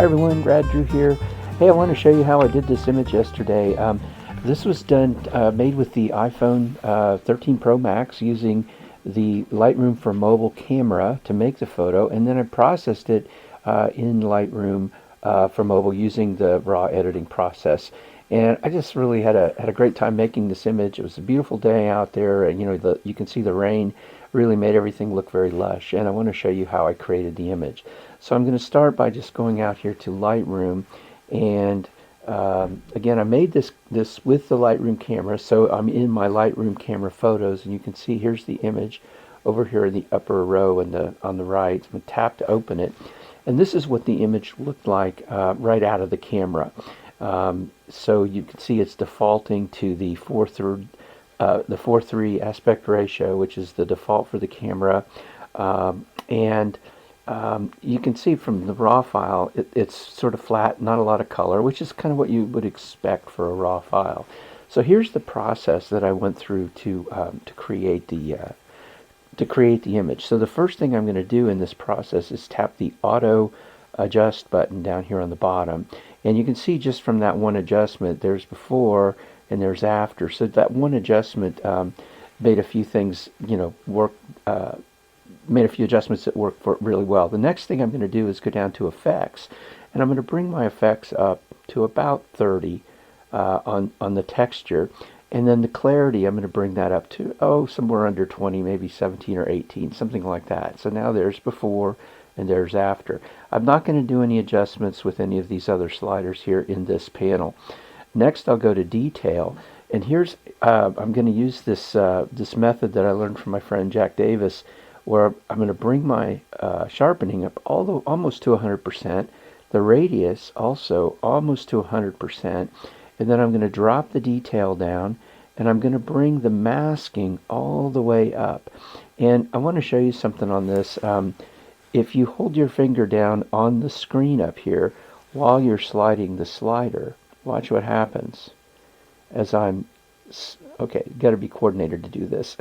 Hi everyone, Brad Drew here. Hey, I want to show you how I did this image yesterday. This was made with the iPhone 13 Pro Max using the Lightroom for Mobile camera to make the photo, and then I processed it in Lightroom for Mobile using the raw editing process. And I just really had a great time making this image. It was a beautiful day out there, and you can see the rain really made everything look very lush. And I want to show you how I created the image. So I'm going to start by just going out here to Lightroom, and again, I made this with the Lightroom camera, so I'm in my Lightroom camera photos, and you can see here's the image over here in the upper row and on the right. I'm going to tap to open it, and this is what the image looked like right out of the camera. So you can see it's defaulting to the 4:3 aspect ratio, which is the default for the camera, and you can see from the raw file it's sort of flat, not a lot of color, which is kind of what you would expect for a raw file. So here's the process that I went through to create the image. So the first thing I'm going to do in this process is tap the auto adjust button down here on the bottom, and you can see just from that one adjustment there's before and there's after. So that one adjustment made a few things work, made a few adjustments that work for really well. The next thing I'm going to do is go down to effects, and I'm going to bring my effects up to about 30 on the texture, and then the clarity I'm going to bring that up to somewhere under 20, maybe 17 or 18, something like that. So now there's before and there's after. I'm not going to do any adjustments with any of these other sliders here in this panel. Next I'll go to detail, and here's I'm going to use this method that I learned from my friend Jack Davis, where I'm going to bring my sharpening up almost to 100%, the radius also almost to 100%, and then I'm going to drop the detail down, and I'm going to bring the masking all the way up. And I want to show you something on this. If you hold your finger down on the screen up here while you're sliding the slider, watch what happens as I'm, okay, got to be coordinated to do this.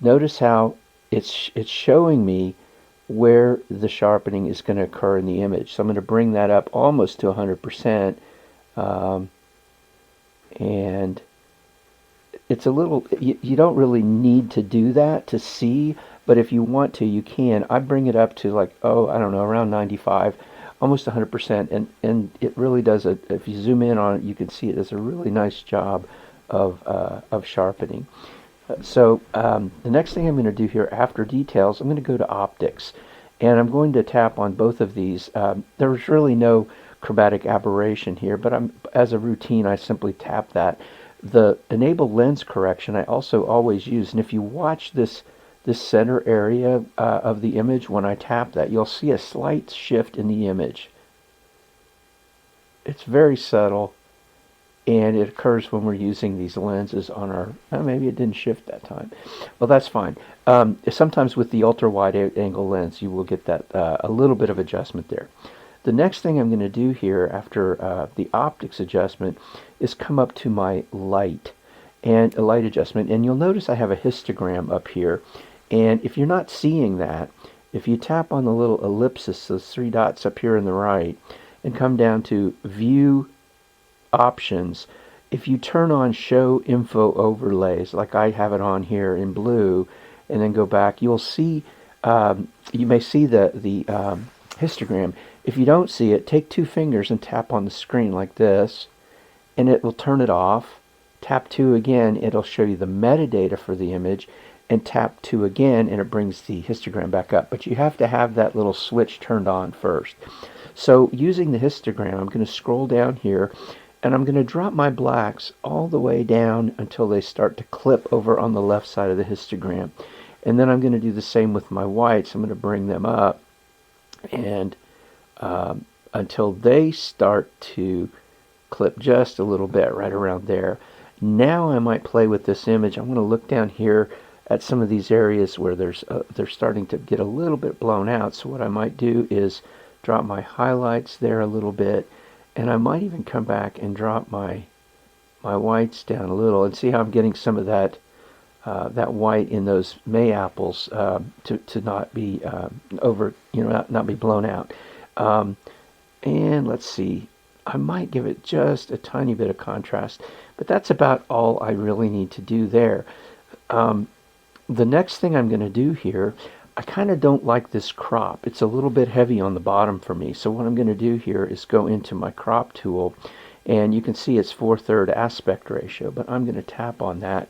Notice how it's showing me where the sharpening is going to occur in the image. So I'm going to bring that up almost to 100%, and it's a little, you don't really need to do that to see, but if you want to, you can. I bring it up to like, I don't know, around 95, almost 100%, and it really does if you zoom in on it, you can see it does a really nice job of sharpening. So the next thing I'm going to do here after details, I'm going to go to optics, and I'm going to tap on both of these. There's really no chromatic aberration here, but as a routine I simply tap that. The enable lens correction I also always use, and if you watch this center area of the image, when I tap that, you'll see a slight shift in the image. It's very subtle, and it occurs when we're using these lenses on our, maybe it didn't shift that time. Well, that's fine. Sometimes with the ultra wide angle lens you will get that a little bit of adjustment there. The next thing I'm going to do here after the optics adjustment is come up to my light and a light adjustment, and you'll notice I have a histogram up here, and if you're not seeing that, if you tap on the little ellipsis, those three dots up here on the right, and come down to view options, if you turn on show info overlays like I have it on here in blue and then go back, you'll see you may see the histogram. If you don't see it, take two fingers and tap on the screen like this, and it will turn it off. Tap 2 again, it'll show you the metadata for the image, and tap 2 again and it brings the histogram back up. But you have to have that little switch turned on first. So using the histogram, I'm going to scroll down here, and I'm going to drop my blacks all the way down until they start to clip over on the left side of the histogram. And then I'm going to do the same with my whites. I'm going to bring them up and until they start to clip just a little bit right around there. Now I might play with this image. I'm going to look down here at some of these areas where they're starting to get a little bit blown out. So what I might do is drop my highlights there a little bit, and I might even come back and drop my whites down a little, and see how I'm getting some of that that white in those May apples to not be over, not be blown out. Um, and let's see, I might give it just a tiny bit of contrast, but that's about all I really need to do there. Um, the next thing I'm going to do here, I kind of don't like this crop. It's a little bit heavy on the bottom for me. So what I'm going to do here is go into my crop tool, and you can see it's 4/3 aspect ratio, but I'm going to tap on that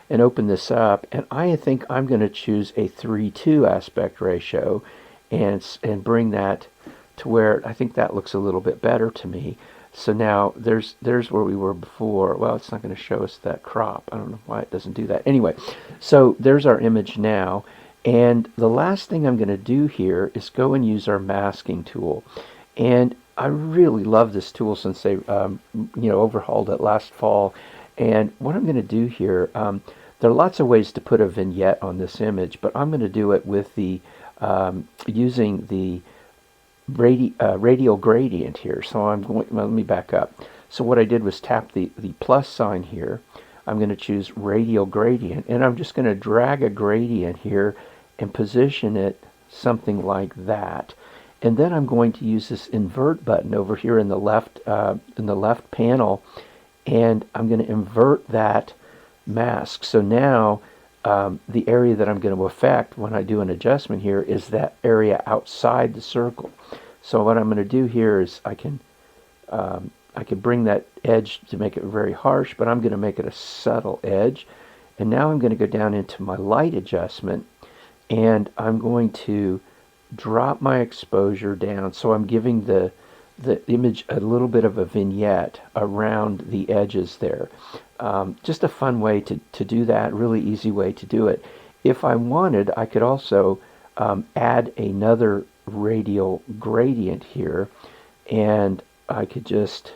and open this up, and I think I'm going to choose a 3:2 aspect ratio and bring that to where I think that looks a little bit better to me. So now there's where we were before. Well, it's not going to show us that crop. I don't know why it doesn't do that. Anyway, so there's our image now. And the last thing I'm going to do here is go and use our masking tool. And I really love this tool since they overhauled it last fall. And what I'm going to do here, there are lots of ways to put a vignette on this image, but I'm going to do it with the using the radial gradient here. So I'm going, well, let me back up. So what I did was tap the plus sign here. I'm going to choose radial gradient, and I'm just going to drag a gradient here and position it something like that. And then I'm going to use this invert button over here in the left panel, and I'm going to invert that mask. So now the area that I'm going to affect when I do an adjustment here is that area outside the circle. So what I'm going to do here is I can bring that edge to make it very harsh, but I'm going to make it a subtle edge. And now I'm going to go down into my light adjustment, and I'm going to drop my exposure down. So I'm giving the image a little bit of a vignette around the edges there. Just a fun way to do that, really easy way to do it. If I wanted, I could also add another radial gradient here, and I could just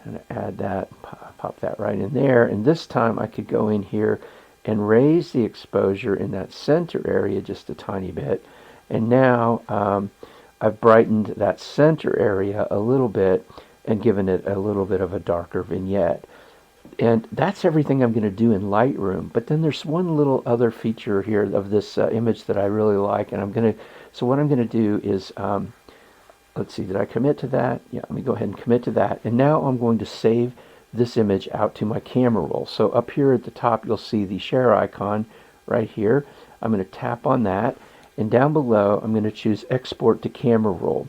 kind of add that, pop that right in there, and this time I could go in here and raise the exposure in that center area just a tiny bit, and now I've brightened that center area a little bit and given it a little bit of a darker vignette. And that's everything I'm going to do in Lightroom. But then there's one little other feature here of this image that I really like, and so what I'm going to do is, let's see, did I commit to that? Yeah, let me go ahead and commit to that. And now I'm going to save this image out to my camera roll. So up here at the top, you'll see the share icon right here. I'm going to tap on that, and down below, I'm going to choose Export to Camera Roll.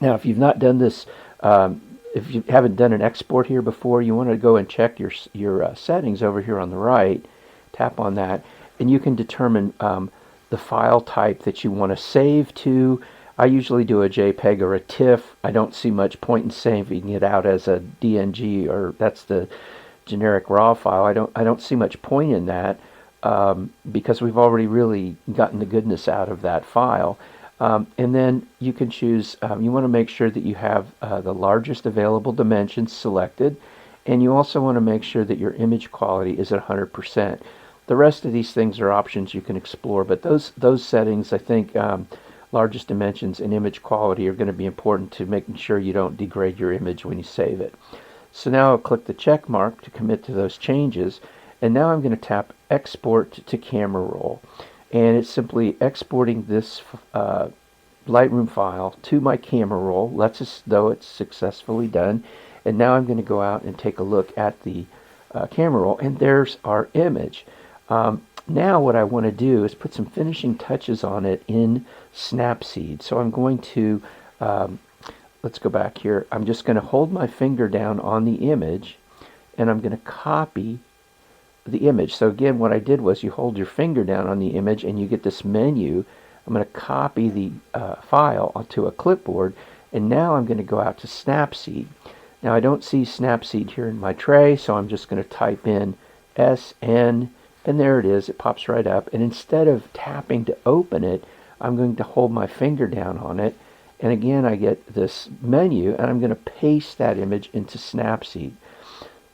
Now, if you've not done this, if you haven't done an export here before, you want to go and check your settings over here on the right. Tap on that, and you can determine the file type that you want to save to. I usually do a JPEG or a TIFF. I don't see much point in saving it out as a DNG, or that's the generic RAW file. I don't see much point in that because we've already really gotten the goodness out of that file. And then you can choose, you want to make sure that you have the largest available dimensions selected, and you also want to make sure that your image quality is at 100%. The rest of these things are options you can explore, but those settings, I think, largest dimensions and image quality are going to be important to making sure you don't degrade your image when you save it. So now I'll click the check mark to commit to those changes, and now I'm going to tap Export to Camera Roll. And it's simply exporting this Lightroom file to my camera roll, lets us know it's successfully done. And now I'm going to go out and take a look at the camera roll, and there's our image. Now what I want to do is put some finishing touches on it in SnapSeed. So I'm going to, let's go back here. I'm just going to hold my finger down on the image, and I'm going to copy the image. So again, what I did was you hold your finger down on the image and you get this menu. I'm going to copy the file onto a clipboard, and now I'm going to go out to SnapSeed. Now I don't see SnapSeed here in my tray, so I'm just going to type in SN, and there it is. It pops right up, and instead of tapping to open it, I'm going to hold my finger down on it, and again I get this menu, and I'm going to paste that image into SnapSeed.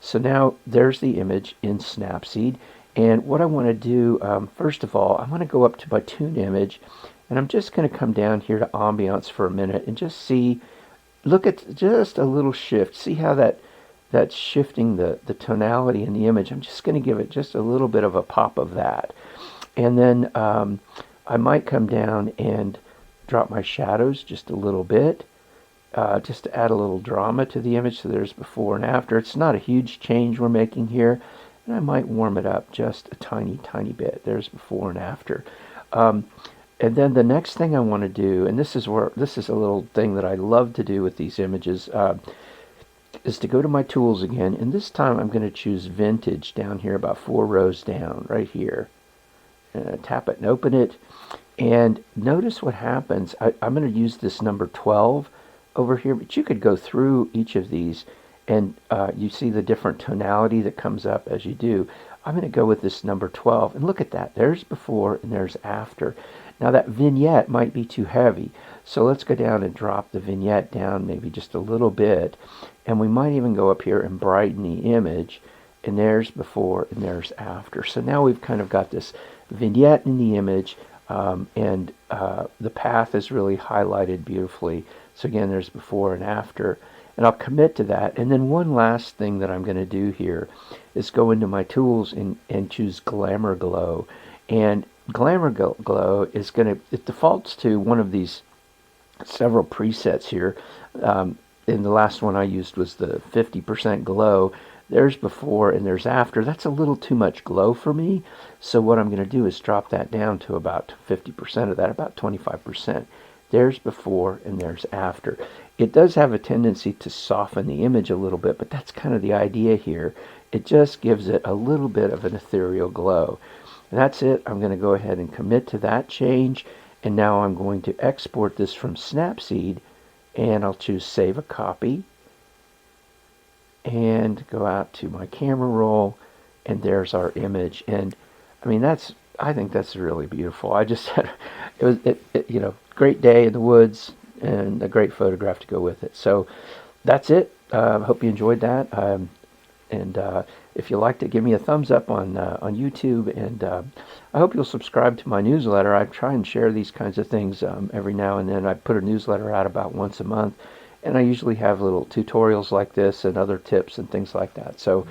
So now there's the image in SnapSeed, and what I want to do, first of all, I want to go up to my tune image, and I'm just going to come down here to ambiance for a minute and just see, look at just a little shift. See how that that's shifting the tonality in the image. I'm just going to give it just a little bit of a pop of that. And then I might come down and drop my shadows just a little bit, just to add a little drama to the image. So there's before and after. It's not a huge change we're making here. And I might warm it up just a tiny, tiny bit. There's before and after. And then the next thing I want to do, and this is a little thing that I love to do with these images, is to go to my tools again, and this time I'm going to choose vintage down here about 4 rows down, right here. Tap it and open it, and notice what happens. I'm going to use this number 12 over here, but you could go through each of these, and you see the different tonality that comes up as you do. I'm going to go with this number 12, and look at that. There's before and there's after. Now that vignette might be too heavy, so let's go down and drop the vignette down maybe just a little bit, and we might even go up here and brighten the image, and there's before and there's after. So now we've kind of got this vignette in the image, and the path is really highlighted beautifully. So again, there's before and after, and I'll commit to that. And then one last thing that I'm going to do here is go into my tools and choose Glamour Glow. And Glamour Glow is it defaults to one of these several presets here. And the last one I used was the 50% glow. There's before and there's after. That's a little too much glow for me. So what I'm going to do is drop that down to about 50% of that, about 25%. There's before and there's after. It does have a tendency to soften the image a little bit, but that's kind of the idea here. It just gives it a little bit of an ethereal glow. And that's it. I'm going to go ahead and commit to that change. And now I'm going to export this from SnapSeed, and I'll choose Save a Copy. And go out to my camera roll, and there's our image. And I mean, I think that's really beautiful. I just had, great day in the woods and a great photograph to go with it. So that's it. Hope you enjoyed that. And if you liked it, give me a thumbs up on YouTube, and I hope you'll subscribe to my newsletter. I try and share these kinds of things every now and then. I put a newsletter out about once a month, and I usually have little tutorials like this and other tips and things like that. So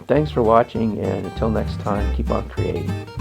thanks for watching, and until next time, keep on creating.